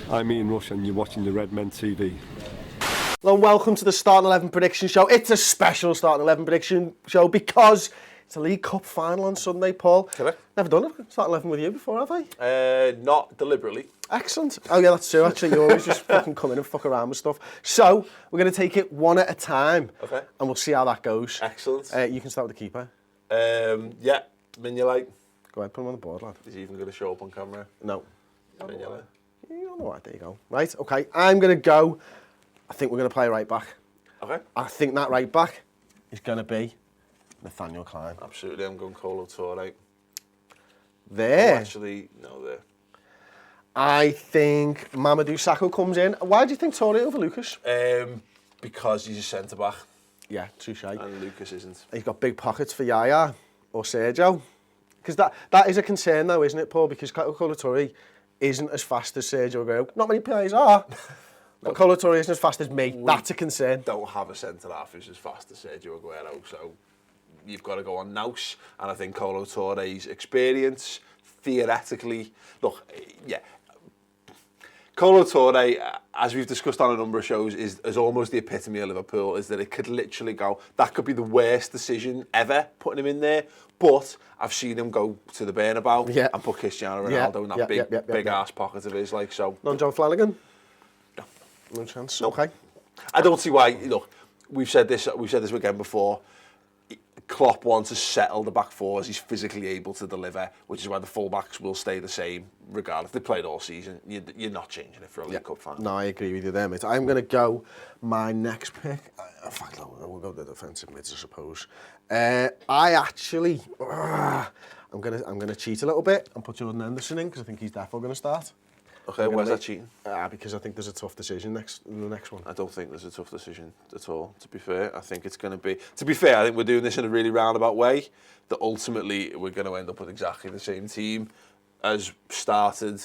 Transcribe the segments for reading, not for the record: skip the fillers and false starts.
I'm Ian Rush and you're watching the Redmen TV. Hello and welcome to the Starting 11 Prediction Show. It's a special Starting 11 Prediction Show because it's a League Cup final on Sunday, Paul. Correct. Never done a Starting 11 with you before, have I? Not deliberately. Excellent. Oh yeah, that's true actually. You always just fucking come in and fuck around with stuff. So, we're going to take it one at a time. Okay. And we'll see how that goes. Excellent. You can start with the keeper. Yeah, Mignolet. Go ahead, put him on the board, lad. Is he even going to show up on camera? No. Mignolet. You don't know what, there you go. Right, okay. I'm going to go. I think we're going to play right back. Okay. I think that right back is going to be Nathaniel Klein. Absolutely, I'm going Kolo Touré. There. Oh, actually, no, there. I think Mamadou Sakho comes in. Why do you think Touré over Lucas? Because he's a centre-back. Yeah, touche. And Lucas isn't. He's got big pockets for Yaya or Sergio. Because that is a concern though, isn't it, Paul? Because Kolo Touré isn't as fast as Sergio Aguero. Not many players are. But Kolo Touré isn't as fast as me. That's a concern. Don't have a centre-half who's as fast as Sergio Aguero, so you've got to go on Nous. And I think Kolo Touré's experience, theoretically, look, yeah, Kolo Touré, as we've discussed on a number of shows, is almost the epitome of Liverpool, is that it could literally go, that could be the worst decision ever, putting him in there, but I've seen him go to the Bernabeu and put Cristiano Ronaldo in that big ass pocket of his, like, so. Non-John Flanagan? No. No chance? No. Okay. I don't see why, look, we've said this again before, Klopp wants to settle the back four as he's physically able to deliver, which is why the full-backs will stay the same regardless. They played all season. You're not changing it for a League Cup final. No, I agree with you there, mate. I'm going to go my next pick. In fact, no, we'll go the defensive mids, I suppose. I'm going to cheat a little bit and put Jordan Henderson in because I think he's definitely going to start. Okay, where's that cheating? Because I think there's a tough decision in the next one. I don't think there's a tough decision at all, to be fair. I think it's going to be... To be fair, I think we're doing this in a really roundabout way, that ultimately we're going to end up with exactly the same team as started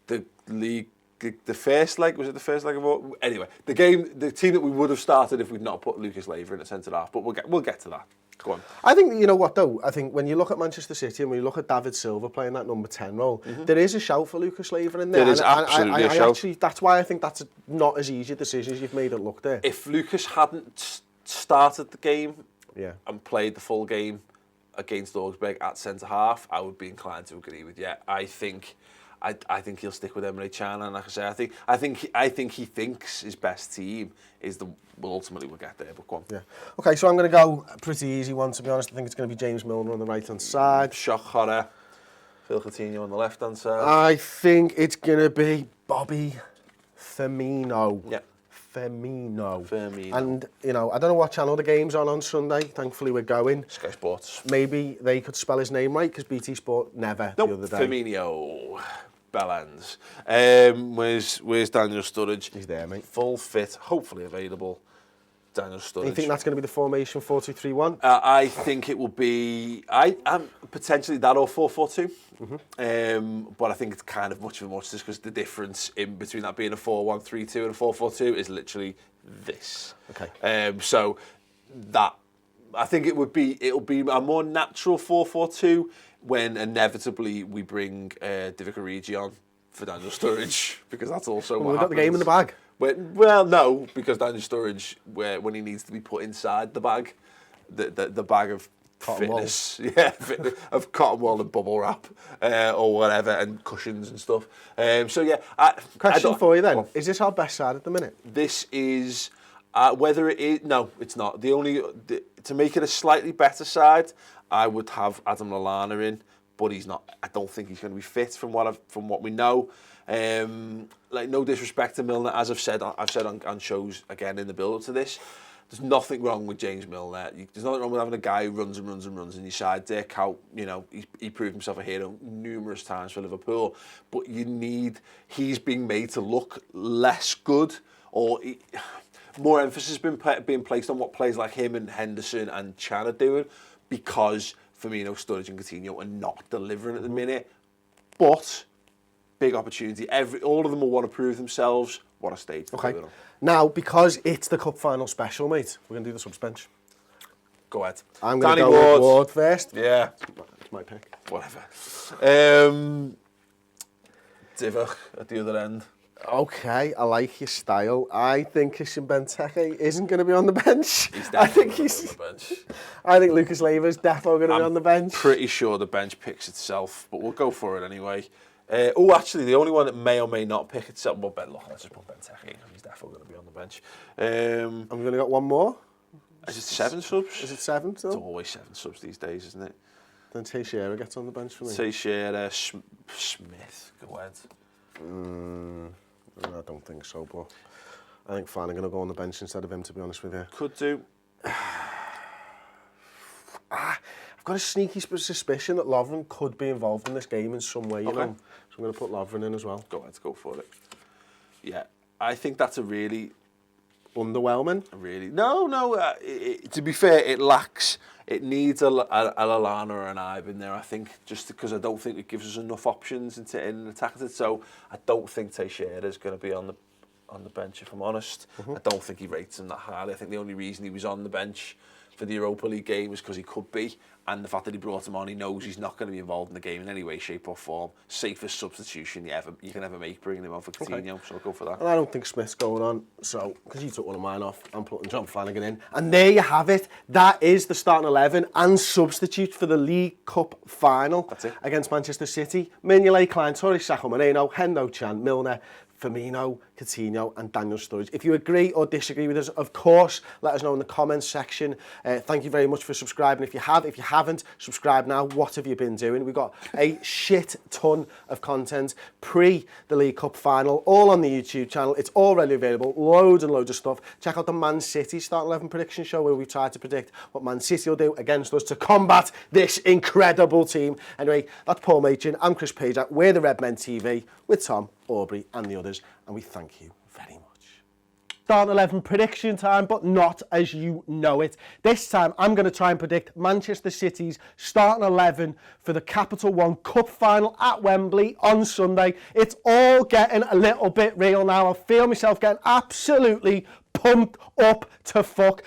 the league, the first leg. Was it the first leg of all? Anyway, the team that we would have started if we'd not put Lucas Leiva in at centre-half, but we'll get to that. Go on. I think, you know what though, I think when you look at Manchester City and when you look at David Silva playing that number 10 role, there is a shout for Lucas Leiva in there. There is absolutely a shout. Actually, that's why I think that's not as easy a decision as you've made it look there. If Lucas hadn't started the game and played the full game against Augsburg at centre-half, I would be inclined to agree with you. I think he'll stick with Emre Can, and like I say, I think he thinks his best team is well, ultimately we'll get there, but go on. Yeah. Okay, so I'm going to go a pretty easy one, to be honest. I think it's going to be James Milner on the right-hand side. Shock horror. Phil Coutinho on the left-hand side. I think it's going to be Bobby Firmino. Yeah. Firmino. And, you know, I don't know what channel the game's on Sunday. Thankfully, we're going. Sky Sports. Maybe they could spell his name right, because BT Sport never the other day. Firmino. Bellends. Where's Daniel Sturridge? He's there, mate. Full fit, hopefully available. Daniel Sturridge. You think that's going to be the formation 4-2-3-1? I think it will be potentially that or 4-4-2. But I think it's kind of much of a much just because the difference in between that being a 4-1-3-2 and a 4-4-2 is literally this. Okay. So that I think it'll be a more natural 4-4-2 when inevitably we bring Divock Origi on for Daniel Sturridge, because that's also what we've got the happens. game in the bag. Well, no, because Daniel Sturridge, when he needs to be put inside the bag, the bag of cotton fitness, of cotton wool and bubble wrap or whatever, and cushions and stuff. So yeah, question for you then: is this our best side at the minute? This is whether it is. No, it's not. To make it a slightly better side, I would have Adam Lallana in, but he's not. I don't think he's going to be fit from what we know. Like, no disrespect to Milner, as I've said on shows again in the build up to this. There's nothing wrong with James Milner. There's nothing wrong with having a guy who runs and runs and runs in your side. Dirk Kuyt, you know, he proved himself a hero numerous times for Liverpool. But he's being made to look less good, or more emphasis being placed on what players like him and Henderson and Chan are doing, because Firmino, Sturridge and Coutinho are not delivering at the minute. But big opportunity. All of them will want to prove themselves. What a stage. Okay. Now, because it's the cup final special, mate, we're going to do the subs bench. Go ahead. I'm going to go with Ward first. Yeah. It's my pick. Whatever. Divock at the other end. Okay, I like your style. I think Christian Benteke isn't going to be on the bench. He's I think definitely on the bench. I think Lucas Leiva's definitely going to be on the bench. Pretty sure the bench picks itself, but we'll go for it anyway. Actually, the only one that may or may not pick itself. Well, let's just put Benteke in. He's definitely going to be on the bench. I'm going to get one more. Is it 7 subs? Is it 7 still? It's always 7 subs these days, isn't it? Then Teixeira gets on the bench for me. Teixeira, Smith, go ahead. I don't think so, but I think Flan are going to go on the bench instead of him, to be honest with you. Could do. I've got a sneaky suspicion that Lovren could be involved in this game in some way, you know. So I'm going to put Lovren in as well. Go ahead, go for it. Yeah, I think that's a really... Underwhelming? No. To be fair, it lacks... It needs a Lallana or an Ibe in there, I think, just because I don't think it gives us enough options in attacking it. So I don't think Teixeira is going to be on the bench, if I'm honest. I don't think he rates him that highly. I think the only reason he was on the bench for the Europa League game was because he could be, and the fact that he brought him on, he knows he's not going to be involved in the game in any way, shape or form. Safest substitution you can ever make, bringing him on for Coutinho, so I'll go for that. And I don't think Smith's going on, so, because he took one of mine off, I'm putting John Flanagan in. And there you have it. That is the starting 11 and substitute for the League Cup final. That's it. Against Manchester City. Mignolet, Klein, Torres, Sacco, Moreno, Hendo, Chan, Milner, Firmino, Coutinho and Daniel Sturridge. If you agree or disagree with us, of course, let us know in the comments section. Thank you very much for subscribing. If you haven't, subscribe now. What have you been doing? We've got a shit ton of content pre the League Cup final, all on the YouTube channel. It's already available. Loads and loads of stuff. Check out the Man City Start 11 prediction show where we try to predict what Man City will do against us to combat this incredible team. Anyway, that's Paul Machin. I'm Chris Pajak. We're the Redmen TV with Tom, Aubrey and the others, and we thank you very much. Start 11 prediction time, but not as you know it. This time I'm going to try and predict Manchester City's starting 11 for the Capital One Cup final at Wembley on Sunday. It's all getting a little bit real now. I feel myself getting absolutely pumped up to fuck.